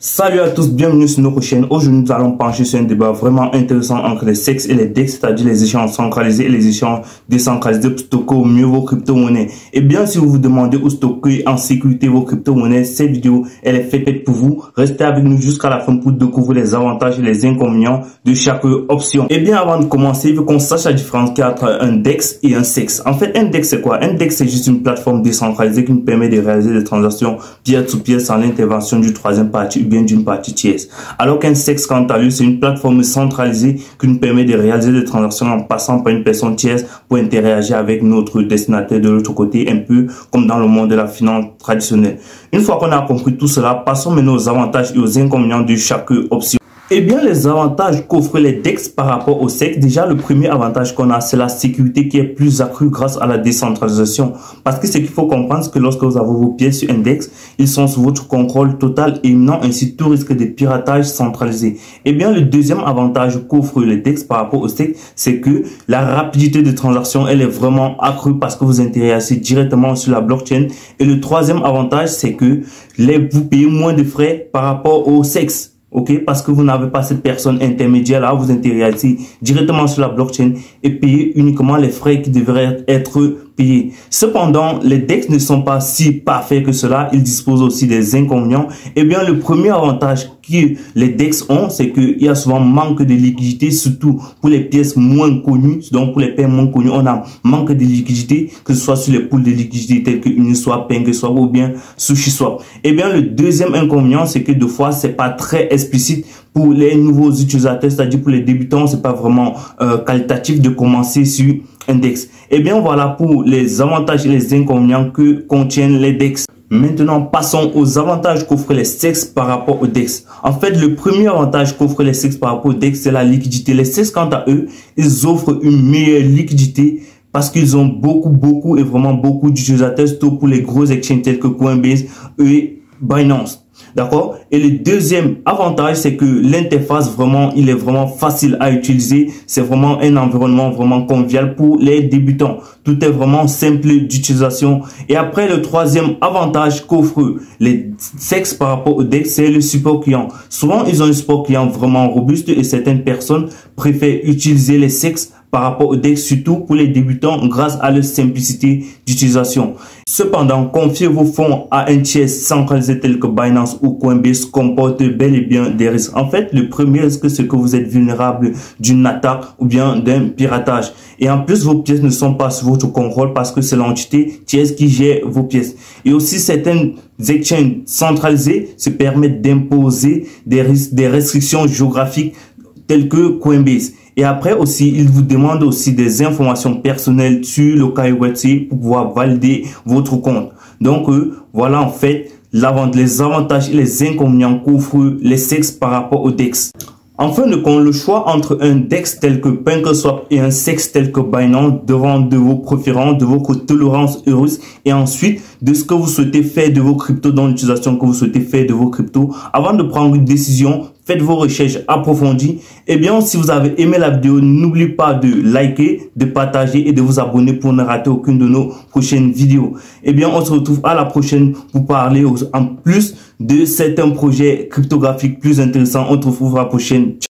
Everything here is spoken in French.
Salut à tous, bienvenue sur notre chaîne. Aujourd'hui, nous allons pencher sur un débat vraiment intéressant entre les CEX et les DEX, c'est-à-dire les échanges centralisés et les échanges décentralisés pour stocker au mieux vos crypto-monnaies. Et bien, si vous vous demandez où stocker en sécurité vos crypto-monnaies, cette vidéo, elle est faite pour vous. Restez avec nous jusqu'à la fin pour découvrir les avantages et les inconvénients de chaque option. Et bien, avant de commencer, il faut qu'on sache la différence qu'il y a entre un DEX et un CEX. En fait, un DEX, c'est quoi? Un DEX, c'est juste une plateforme décentralisée qui nous permet de réaliser des transactions peer-to-peer sans l'intervention du troisième parti bien d'une partie tierce. Alors qu'un CEX, quant à lui, c'est une plateforme centralisée qui nous permet de réaliser des transactions en passant par une personne tierce pour interagir avec notre destinataire de l'autre côté, un peu comme dans le monde de la finance traditionnelle. Une fois qu'on a compris tout cela, passons maintenant aux avantages et aux inconvénients de chaque option. Eh bien, les avantages qu'offrent les DEX par rapport au CEX, déjà, le premier avantage qu'on a, c'est la sécurité qui est plus accrue grâce à la décentralisation. Parce que ce qu'il faut comprendre, c'est que lorsque vous avez vos pièces sur un DEX, ils sont sous votre contrôle total et non ainsi tout risque de piratage centralisé. Eh bien, le deuxième avantage qu'offrent les DEX par rapport au CEX, c'est que la rapidité de transaction, elle est vraiment accrue parce que vous interagissez directement sur la blockchain. Et le troisième avantage, c'est que vous payez moins de frais par rapport au CEX. Ok, parce que vous n'avez pas cette personne intermédiaire là, vous interagissez directement sur la blockchain et payez uniquement les frais qui devraient être payés. Cependant, les DEX ne sont pas si parfaits que cela, ils disposent aussi des inconvénients. Eh bien, le premier avantage que les DEX ont, c'est qu'il y a souvent manque de liquidité, surtout pour les pièces moins connues. Donc, pour les paires moins connues, on a manque de liquidité, que ce soit sur les pools de liquidité tels que Uniswap, PancakeSwap ou bien SushiSwap. Eh bien, le deuxième inconvénient, c'est que deux fois, c'est pas très explicite pour les nouveaux utilisateurs, c'est-à-dire pour les débutants, c'est pas vraiment qualitatif de commencer sur un DEX. Eh bien, voilà pour les avantages et les inconvénients que contiennent les DEX. Maintenant, passons aux avantages qu'offrent les CEX par rapport aux DEX. En fait, le premier avantage qu'offrent les CEX par rapport aux DEX, c'est la liquidité. Les CEX, quant à eux, ils offrent une meilleure liquidité parce qu'ils ont beaucoup et vraiment beaucoup d'utilisateurs, surtout pour les gros exchanges tels que Coinbase et Binance. D'accord? Et le deuxième avantage, c'est que l'interface il est vraiment facile à utiliser. C'est vraiment un environnement vraiment convivial pour les débutants. Tout est vraiment simple d'utilisation. Et après, le troisième avantage qu'offrent les CEX par rapport au DEX, c'est le support client. Souvent, ils ont un support client vraiment robuste et certaines personnes préfèrent utiliser les CEX par rapport au DEX, surtout pour les débutants grâce à leur simplicité d'utilisation. Cependant, confier vos fonds à un tiers centralisé tel que Binance ou Coinbase comporte bel et bien des risques. En fait, le premier risque, c'est que vous êtes vulnérable d'une attaque ou bien d'un piratage. Et en plus, vos pièces ne sont pas sous votre contrôle parce que c'est l'entité tierce qui gère vos pièces. Et aussi, certaines exchanges centralisées se permettent d'imposer des restrictions géographiques telles que Coinbase. Et après aussi, il vous demande aussi des informations personnelles sur le KYC pour pouvoir valider votre compte. Donc, voilà en fait les avantages et les inconvénients qu'offrent les CEX par rapport au DEX. En fin de compte, le choix entre un DEX tel que PancakeSwap et un CEX tel que Binance dépend de vos préférences, de votre tolérance au risque et ensuite de ce que vous souhaitez faire de vos cryptos, dans l'utilisation que vous souhaitez faire de vos cryptos. Avant de prendre une décision, faites vos recherches approfondies. Et bien, si vous avez aimé la vidéo, n'oubliez pas de liker, de partager et de vous abonner pour ne rater aucune de nos prochaines vidéos. Et bien, on se retrouve à la prochaine pour parler en plus de certains projets cryptographiques plus intéressants. On se retrouve à la prochaine.